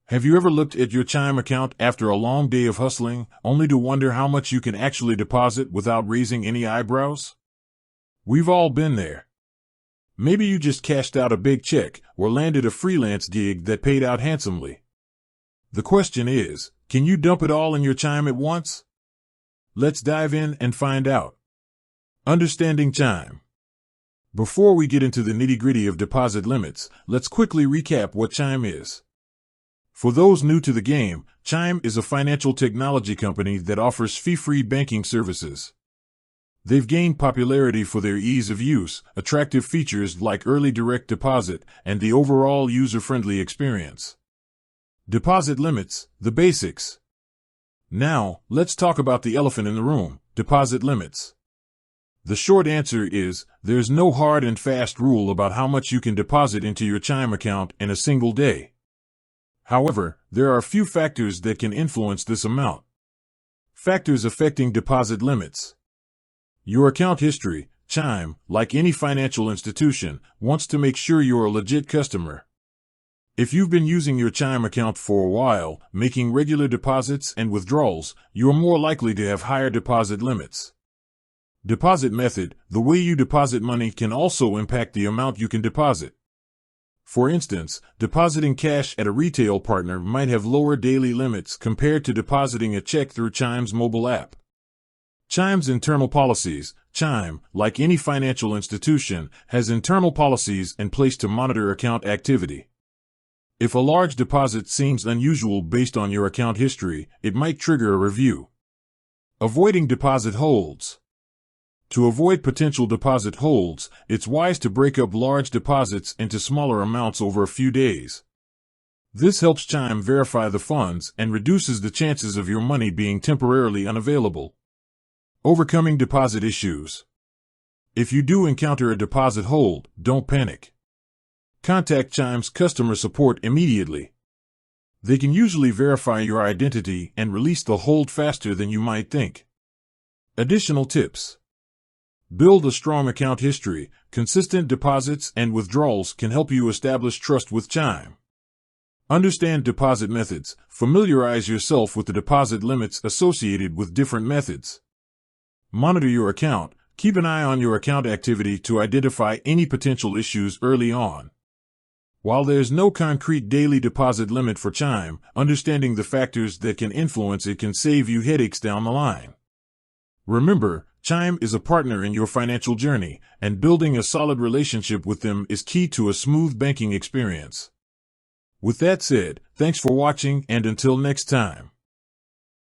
Have you ever looked at your Chime account after a long day of hustling, only to wonder how much you can actually deposit without raising any eyebrows? We've all been there. Maybe you just cashed out a big check or landed a freelance gig that paid out handsomely. The question is, can you dump it all in your Chime at once? Let's dive in and find out. Understanding Chime. Before we get into the nitty-gritty of deposit limits, let's quickly recap what Chime is. For those new to the game, Chime is a financial technology company that offers fee-free banking services. They've gained popularity for their ease of use, attractive features like early direct deposit, and the overall user-friendly experience. Deposit limits, the basics. Now, let's talk about the elephant in the room, deposit limits. The short answer is, there's no hard and fast rule about how much you can deposit into your Chime account in a single day. However, there are a few factors that can influence this amount. Factors affecting deposit limits. Your account history. Chime, like any financial institution, wants to make sure you're a legit customer. If you've been using your Chime account for a while, making regular deposits and withdrawals, you're more likely to have higher deposit limits. Deposit method. The way you deposit money can also impact the amount you can deposit. For instance, depositing cash at a retail partner might have lower daily limits compared to depositing a check through Chime's mobile app. Chime's internal policies. Chime, like any financial institution, has internal policies in place to monitor account activity. If a large deposit seems unusual based on your account history, it might trigger a review. Avoiding deposit holds. To avoid potential deposit holds, it's wise to break up large deposits into smaller amounts over a few days. This helps Chime verify the funds and reduces the chances of your money being temporarily unavailable. Overcoming deposit issues. If you do encounter a deposit hold, don't panic. Contact Chime's customer support immediately. They can usually verify your identity and release the hold faster than you might think. Additional tips. Build a strong account history. Consistent deposits and withdrawals can help you establish trust with Chime. Understand deposit methods. Familiarize yourself with the deposit limits associated with different methods. Monitor your account. Keep an eye on your account activity to identify any potential issues early on. While there's no concrete daily deposit limit for Chime, understanding the factors that can influence it can save you headaches down the line. Remember, Chime is a partner in your financial journey, and building a solid relationship with them is key to a smooth banking experience. With that said, thanks for watching, and until next time.